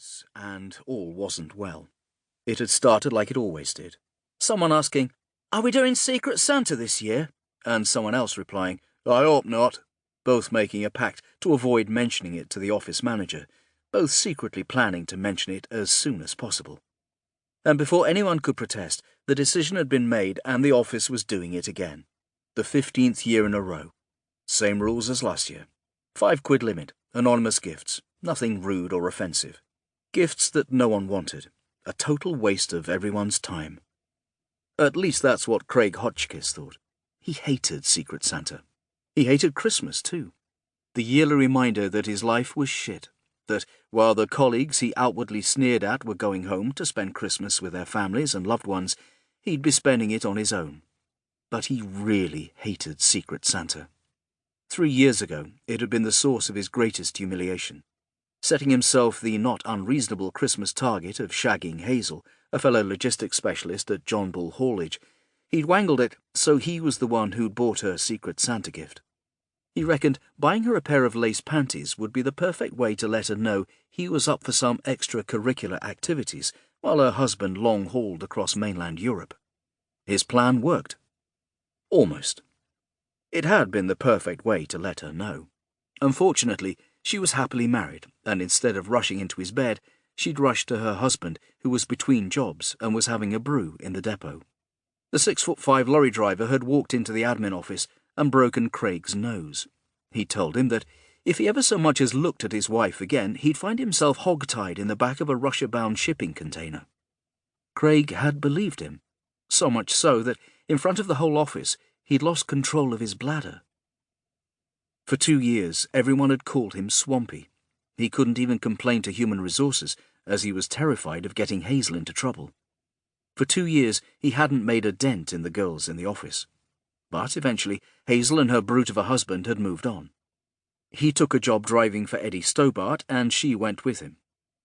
Christmas, and all wasn't well. It had started like it always did. Someone asking, "Are we doing Secret Santa this year?" and someone else replying, "I hope not," both making a pact to avoid mentioning it to the office manager, both secretly planning to mention it as soon as possible. And before anyone could protest, the decision had been made and the office was doing it again. The 15th year in a row. Same rules as last year. £5 limit, anonymous gifts, nothing rude or offensive. Gifts that no one wanted. A total waste of everyone's time. At least that's what Craig Hotchkiss thought. He hated Secret Santa. He hated Christmas too. The yearly reminder that his life was shit. That while the colleagues he outwardly sneered at were going home to spend Christmas with their families and loved ones, he'd be spending it on his own. But he really hated Secret Santa. 3 years ago, it had been the source of his greatest humiliation. Setting himself the not unreasonable Christmas target of shagging Hazel, a fellow logistics specialist at John Bull Haulage, he'd wangled it so he was the one who'd bought her Secret Santa gift. He reckoned buying her a pair of lace panties would be the perfect way to let her know he was up for some extracurricular activities while her husband long-hauled across mainland Europe. His plan worked. Almost. It had been the perfect way to let her know. Unfortunately, she was happily married, and instead of rushing into his bed, she'd rushed to her husband, who was between jobs and was having a brew in the depot. The 6'5" lorry driver had walked into the admin office and broken Craig's nose. He told him that if he ever so much as looked at his wife again, he'd find himself hog-tied in the back of a Russia-bound shipping container. Craig had believed him, so much so that, in front of the whole office, he'd lost control of his bladder. For 2 years, everyone had called him Swampy. He couldn't even complain to human resources, as he was terrified of getting Hazel into trouble. For 2 years, he hadn't made a dent in the girls in the office. But eventually, Hazel and her brute of a husband had moved on. He took a job driving for Eddie Stobart, and she went with him.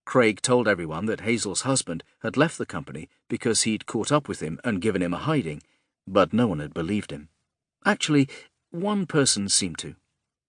Craig told everyone that Hazel's husband had left the company because he'd caught up with him and given him a hiding, but no one had believed him. Actually, one person seemed to.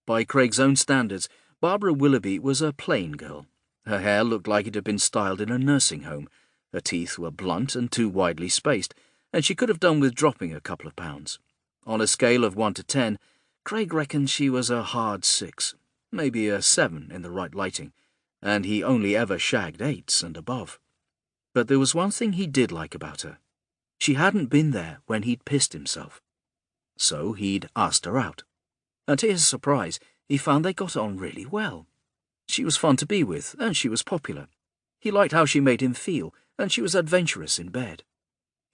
By Craig's own standards, Barbara Willoughby was a plain girl. Her hair looked like it had been styled in a nursing home. Her teeth were blunt and too widely spaced, and she could have done with dropping a couple of pounds. On a scale of 1 to 10, Craig reckoned she was a hard 6, maybe a 7 in the right lighting, and he only ever shagged 8s and above. But there was one thing he did like about her. She hadn't been there when he'd pissed himself. So he'd asked her out. And to his surprise, he found they got on really well. She was fun to be with, and she was popular. He liked how she made him feel, and she was adventurous in bed.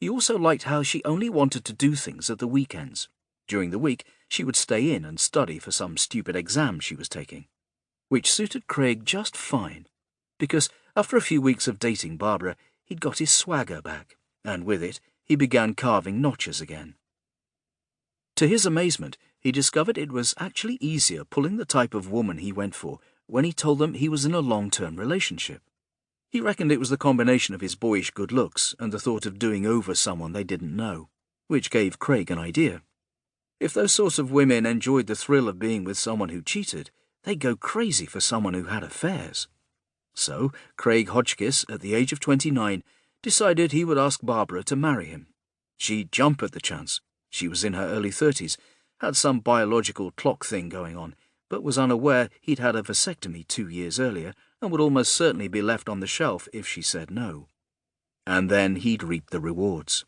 He also liked how she only wanted to do things at the weekends. During the week, she would stay in and study for some stupid exam she was taking. Which suited Craig just fine, because after a few weeks of dating Barbara, he'd got his swagger back, and with it, he began carving notches again. To his amazement, he discovered it was actually easier pulling the type of woman he went for when he told them he was in a long-term relationship. He reckoned it was the combination of his boyish good looks and the thought of doing over someone they didn't know, which gave Craig an idea. If those sorts of women enjoyed the thrill of being with someone who cheated, they'd go crazy for someone who had affairs. So, Craig Hotchkiss, at the age of 29, decided he would ask Barbara to marry him. She'd jump at the chance. She was in her early 30s, had some biological clock thing going on, but was unaware he'd had a vasectomy 2 years earlier and would almost certainly be left on the shelf if she said no. And then he'd reap the rewards.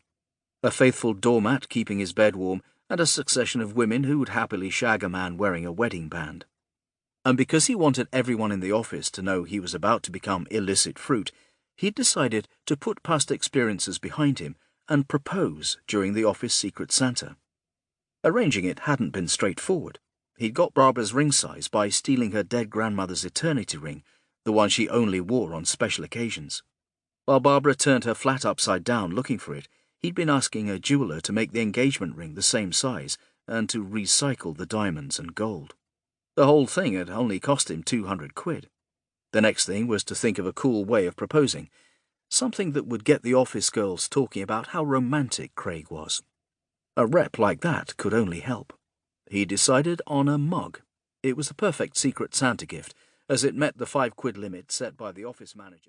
A faithful doormat keeping his bed warm, and a succession of women who would happily shag a man wearing a wedding band. And because he wanted everyone in the office to know he was about to become illicit fruit, he'd decided to put past experiences behind him and propose during the office Secret Santa. Arranging it hadn't been straightforward. He'd got Barbara's ring size by stealing her dead grandmother's eternity ring, the one she only wore on special occasions. While Barbara turned her flat upside down looking for it, he'd been asking a jeweller to make the engagement ring the same size and to recycle the diamonds and gold. The whole thing had only cost him £200. The next thing was to think of a cool way of proposing, something that would get the office girls talking about how romantic Craig was. A rep like that could only help. He decided on a mug. It was the perfect Secret Santa gift, as it met the £5 limit set by the office manager.